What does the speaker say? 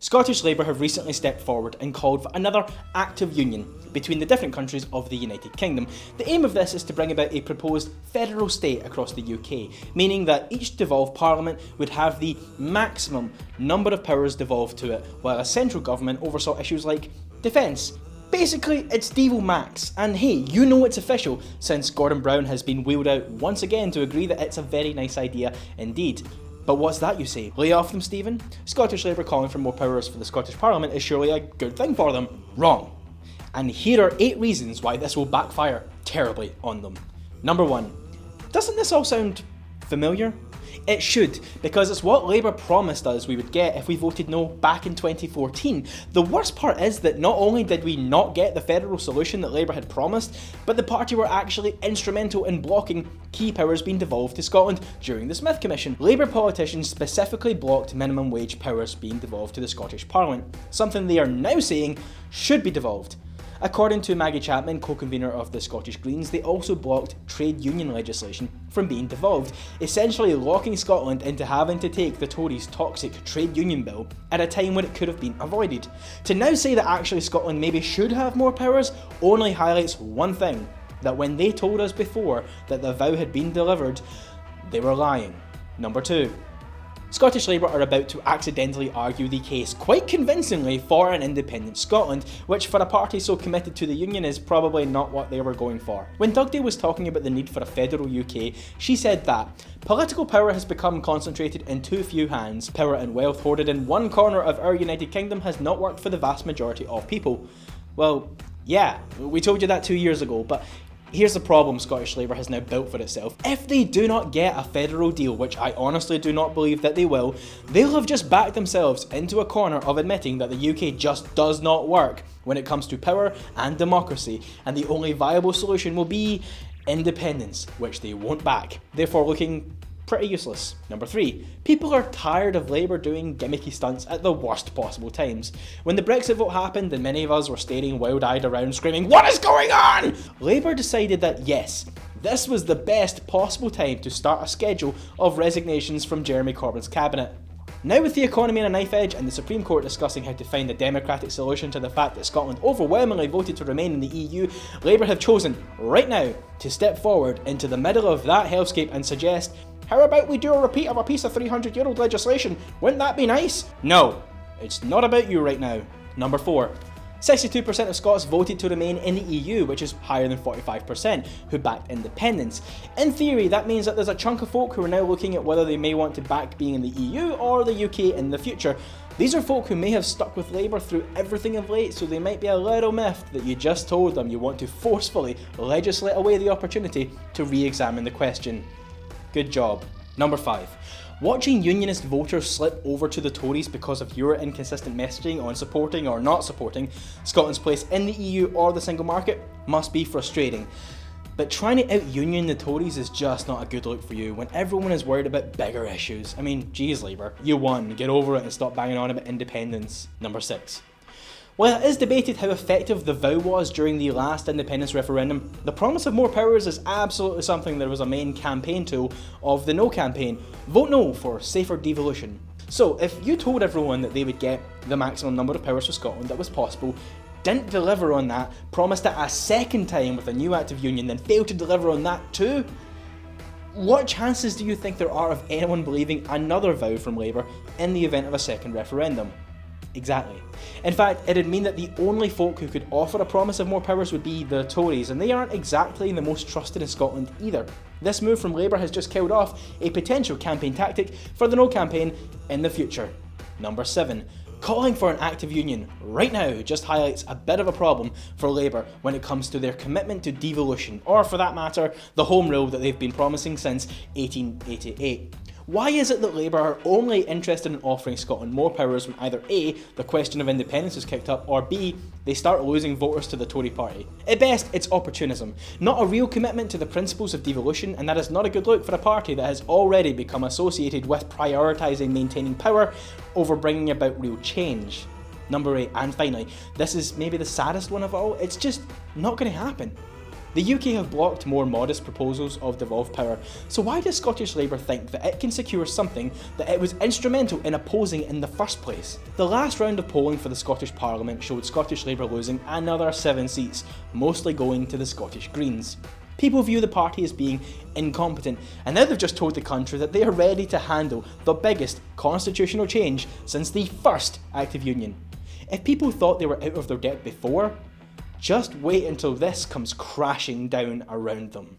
Scottish Labour have recently stepped forward and called for another Act of Union between the different countries of the United Kingdom. The aim of this is to bring about a proposed federal state across the UK, meaning that each devolved parliament would have the maximum number of powers devolved to it, while a central government oversaw issues like defence. Basically, it's Devo Max, and hey, you know it's official, since Gordon Brown has been wheeled out once again to agree that it's a very nice idea indeed. But what's that, you say? Lay off them, Stephen? Scottish Labour calling for more powers for the Scottish Parliament is surely a good thing for them. Wrong. And here are 8 reasons why this will backfire terribly on them. Number 1. Doesn't this all sound familiar? It should, because it's what Labour promised us we would get if we voted no back in 2014. The worst part is that not only did we not get the federal solution that Labour had promised, but the party were actually instrumental in blocking key powers being devolved to Scotland during the Smith Commission. Labour politicians specifically blocked minimum wage powers being devolved to the Scottish Parliament, something they are now saying should be devolved. According to Maggie Chapman, co-convener of the Scottish Greens, they also blocked trade union legislation from being devolved, essentially locking Scotland into having to take the Tories' toxic trade union bill at a time when it could have been avoided. To now say that actually Scotland maybe should have more powers only highlights one thing, that when they told us before that the vow had been delivered, they were lying. Number 2. Scottish Labour are about to accidentally argue the case quite convincingly for an independent Scotland, which for a party so committed to the Union is probably not what they were going for. When Dugdale was talking about the need for a federal UK, she said that political power has become concentrated in too few hands. Power and wealth hoarded in one corner of our United Kingdom has not worked for the vast majority of people. Well, yeah, we told you that 2 years ago, but here's the problem Scottish Labour has now built for itself. If they do not get a federal deal, which I honestly do not believe that they will, they'll have just backed themselves into a corner of admitting that the UK just does not work when it comes to power and democracy, and the only viable solution will be independence, which they won't back, therefore looking pretty useless. Number 3. People are tired of Labour doing gimmicky stunts at the worst possible times. When the Brexit vote happened and many of us were staring wild-eyed around screaming, "What is going on?" Labour decided that yes, this was the best possible time to start a schedule of resignations from Jeremy Corbyn's cabinet. Now with the economy on a knife edge and the Supreme Court discussing how to find a democratic solution to the fact that Scotland overwhelmingly voted to remain in the EU, Labour have chosen, right now, to step forward into the middle of that hellscape and suggest, how about we do a repeat of a piece of 300-year-old legislation? Wouldn't that be nice? No, it's not about you right now. Number 4. 62% of Scots voted to remain in the EU, which is higher than 45% who backed independence. In theory, that means that there's a chunk of folk who are now looking at whether they may want to back being in the EU or the UK in the future. These are folk who may have stuck with Labour through everything of late, so they might be a little miffed that you just told them you want to forcefully legislate away the opportunity to re-examine the question. Good job. Number 5. Watching unionist voters slip over to the Tories because of your inconsistent messaging on supporting or not supporting Scotland's place in the EU or the single market must be frustrating. But trying to out-union the Tories is just not a good look for you when everyone is worried about bigger issues. I mean, geez Labour, you won, get over it and stop banging on about independence. Number 6. While it is debated how effective the vow was during the last independence referendum, the promise of more powers is absolutely something that was a main campaign tool of the No campaign. Vote no for safer devolution. So if you told everyone that they would get the maximum number of powers for Scotland that was possible, didn't deliver on that, promised it a second time with a new Act of Union, then failed to deliver on that too, what chances do you think there are of anyone believing another vow from Labour in the event of a second referendum? Exactly. In fact, it'd mean that the only folk who could offer a promise of more powers would be the Tories, and they aren't exactly the most trusted in Scotland either. This move from Labour has just killed off a potential campaign tactic for the No campaign in the future. Number 7. Calling for an Act of Union right now just highlights a bit of a problem for Labour when it comes to their commitment to devolution, or for that matter, the Home Rule that they've been promising since 1888. Why is it that Labour are only interested in offering Scotland more powers when either A, the question of independence is kicked up, or B, they start losing voters to the Tory party? At best, it's opportunism, not a real commitment to the principles of devolution, and that is not a good look for a party that has already become associated with prioritising maintaining power over bringing about real change. Number 8, and finally, this is maybe the saddest one of all, it's just not going to happen. The UK have blocked more modest proposals of devolved power, so why does Scottish Labour think that it can secure something that it was instrumental in opposing in the first place? The last round of polling for the Scottish Parliament showed Scottish Labour losing another 7 seats, mostly going to the Scottish Greens. People view the party as being incompetent, and now they've just told the country that they are ready to handle the biggest constitutional change since the first Act of Union. If people thought they were out of their depth before, just wait until this comes crashing down around them.